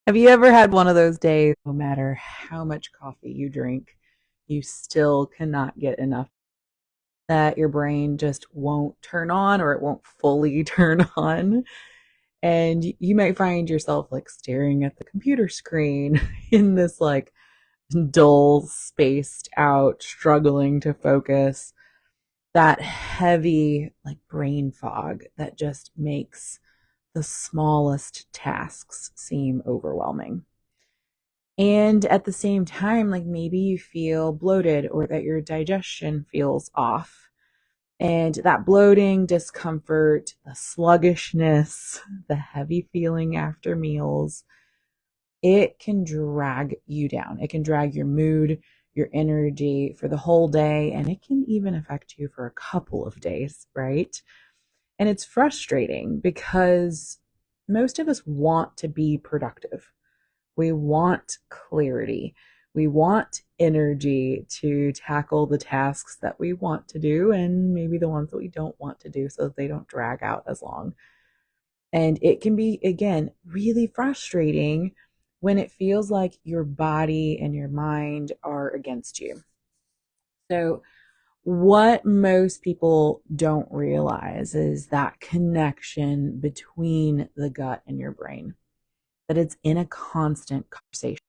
Have you ever had one of those days, no matter how much coffee you drink, you still cannot get enough, that your brain just won't turn on or it won't fully turn on? And you might find yourself like staring at the computer screen in this like dull, spaced out, struggling to focus, that heavy like brain fog that just makes the smallest tasks seem overwhelming. And at the same time, like maybe you feel bloated or that your digestion feels off. And that bloating, discomfort, the sluggishness, the heavy feeling after meals, it can drag you down. It can drag your mood, your energy for the whole day, and it can even affect you for a couple of days, right? And it's frustrating because most of us want to be productive. We want clarity. We want energy to tackle the tasks that we want to do and maybe the ones that we don't want to do so that they don't drag out as long. And it can be, again, really frustrating when it feels like your body and your mind are against you. So, what most people don't realize is that connection between the gut and your brain, that it's in a constant conversation.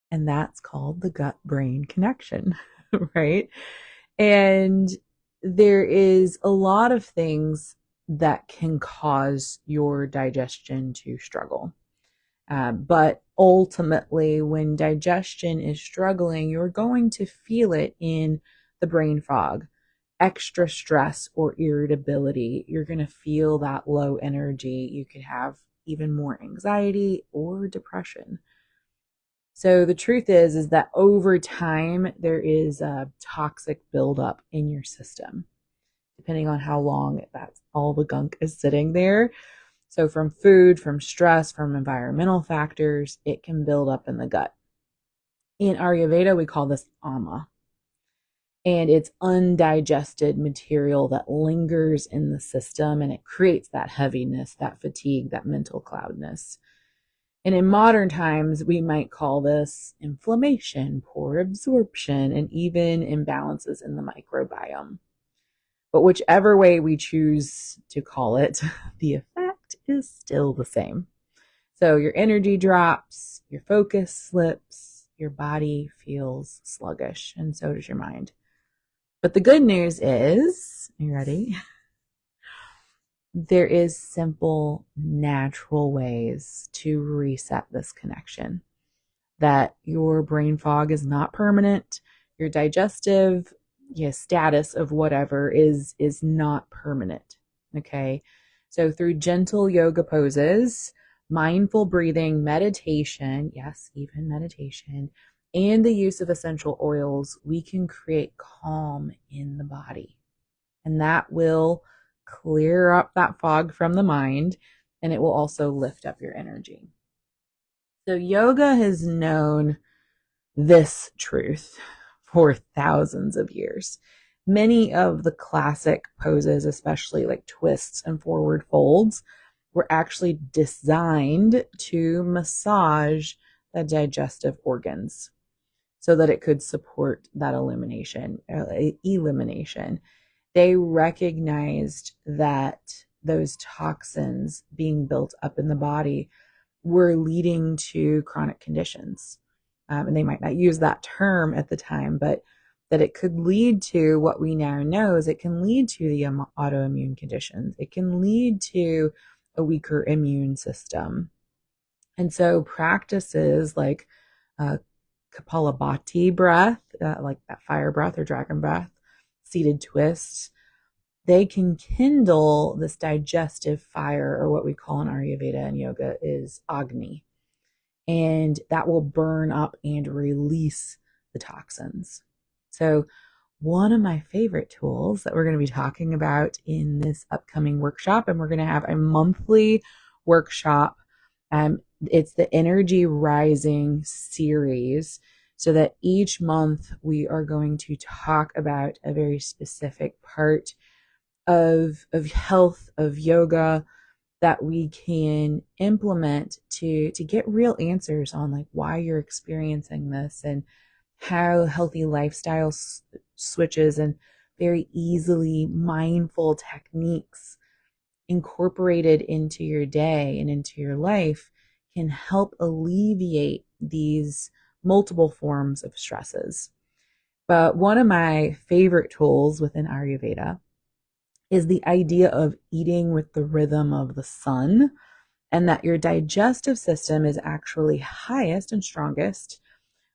And that's called the gut brain connection, right? And there is a lot of things that can cause your digestion to struggle. But ultimately, when digestion is struggling, you're going to feel it in the brain fog, extra stress or irritability. You're going to feel that low energy. You could have even more anxiety or depression. So the truth is that over time there is a toxic buildup in your system, depending on how long that's all the gunk is sitting there. So from food, from stress, from environmental factors, it can build up in the gut. In Ayurveda, we call this ama, and it's undigested material that lingers in the system and it creates that heaviness, that fatigue, that mental cloudness. And in modern times, we might call this inflammation, poor absorption, and even imbalances in the microbiome. But whichever way we choose to call it, the effect is still the same. So your energy drops, your focus slips, your body feels sluggish, and so does your mind. But the good news is, are you ready? There is simple, natural ways to reset this connection. That your brain fog is not permanent, your digestive status of whatever is not permanent. Okay. So through gentle yoga poses, mindful breathing, meditation, yes, even meditation, and the use of essential oils, we can create calm in the body. And that will clear up that fog from the mind, and it will also lift up your energy. So yoga has known this truth for thousands of years. Many of the classic poses, especially like twists and forward folds, were actually designed to massage the digestive organs so that it could support that elimination. They recognized that those toxins being built up in the body were leading to chronic conditions. And they might not use that term at the time, but that it could lead to what we now know is it can lead to the autoimmune conditions. It can lead to a weaker immune system. And so practices like Kapalabhati breath, like that fire breath or dragon breath, seated twists, they can kindle this digestive fire, or what we call in Ayurveda and yoga is Agni. And that will burn up and release the toxins. So, one of my favorite tools that we're going to be talking about in this upcoming workshop, and we're going to have a monthly workshop. It's the Energy Rising series, so that each month we are going to talk about a very specific part of health, of yoga, that we can implement to get real answers on like why you're experiencing this, and how healthy lifestyle switches and very easily mindful techniques incorporated into your day and into your life can help alleviate these multiple forms of stresses. But one of my favorite tools within Ayurveda is the idea of eating with the rhythm of the sun, and that your digestive system is actually highest and strongest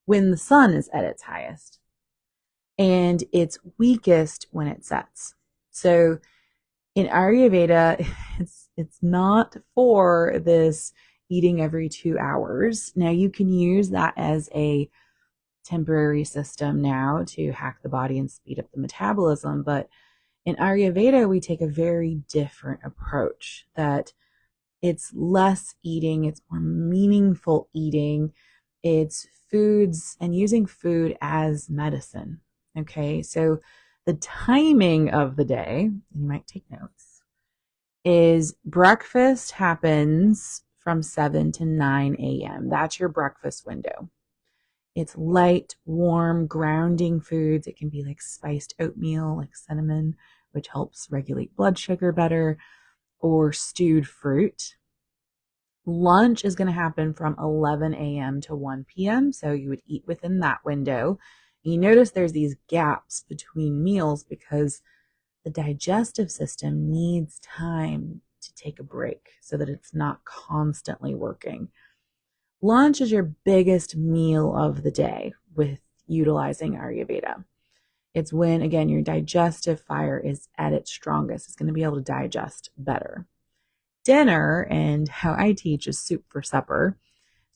when the sun is at its highest, and it's weakest when it sets. So in Ayurveda, it's not for this eating every 2 hours. Now you can use that as a temporary system now to hack the body and speed up the metabolism, but in Ayurveda, we take a very different approach, that it's less eating, it's more meaningful eating. It's foods and using food as medicine. Okay, so the timing of the day, you might take notes, is breakfast happens from 7 to 9 a.m. That's your breakfast window. It's light, warm, grounding foods. It can be like spiced oatmeal, like cinnamon, which helps regulate blood sugar better, or stewed fruit. Lunch is going to happen from 11 a.m. to 1 p.m. So you would eat within that window. And you notice there's these gaps between meals because the digestive system needs time to take a break so that it's not constantly working. Lunch is your biggest meal of the day with utilizing Ayurveda. It's when, again, your digestive fire is at its strongest. It's going to be able to digest better. Dinner, and how I teach, is soup for supper.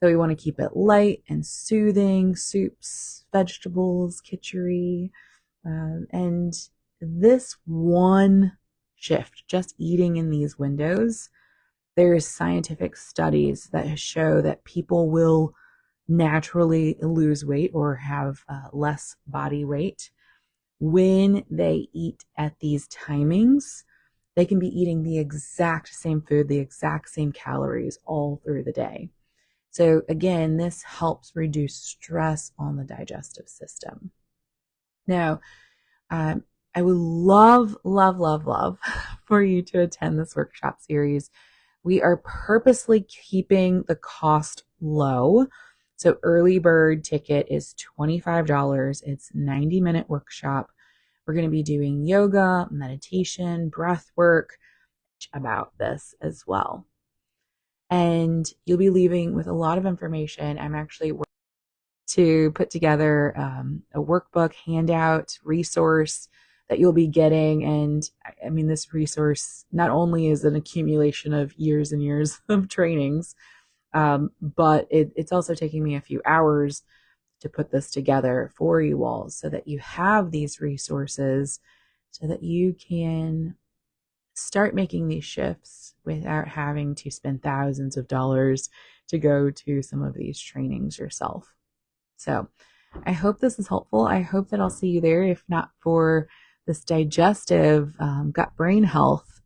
So we want to keep it light and soothing, soups, vegetables, khichdi. And this one shift, just eating in these windows, there's scientific studies that show that people will naturally lose weight or have less body weight when they eat at these timings. They can be eating the exact same food, the exact same calories all through the day. So again, this helps reduce stress on the digestive system. Now, I would love, love, love, love for you to attend this workshop series. We are purposely keeping the cost low. So early bird ticket is $25. It's 90-minute workshop. We're going to be doing yoga, meditation, breath work about this as well. And you'll be leaving with a lot of information. I'm actually working to put together a workbook, handout, resource that you'll be getting. And I mean, this resource not only is an accumulation of years and years of trainings, but it's also taking me a few hours to put this together for you all so that you have these resources so that you can start making these shifts without having to spend thousands of dollars to go to some of these trainings yourself. So I hope this is helpful. I hope that I'll see you there, if not for this digestive gut brain health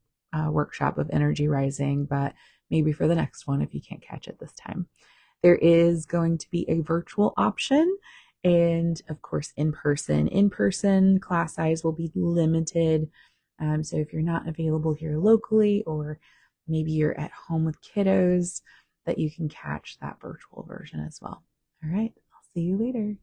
workshop of energy rising, but maybe for the next one if you can't catch it this time. There is going to be a virtual option and, of course, in person. In person class size will be limited. So if you're not available here locally, or maybe you're at home with kiddos, that you can catch that virtual version as well. All right, I'll see you later.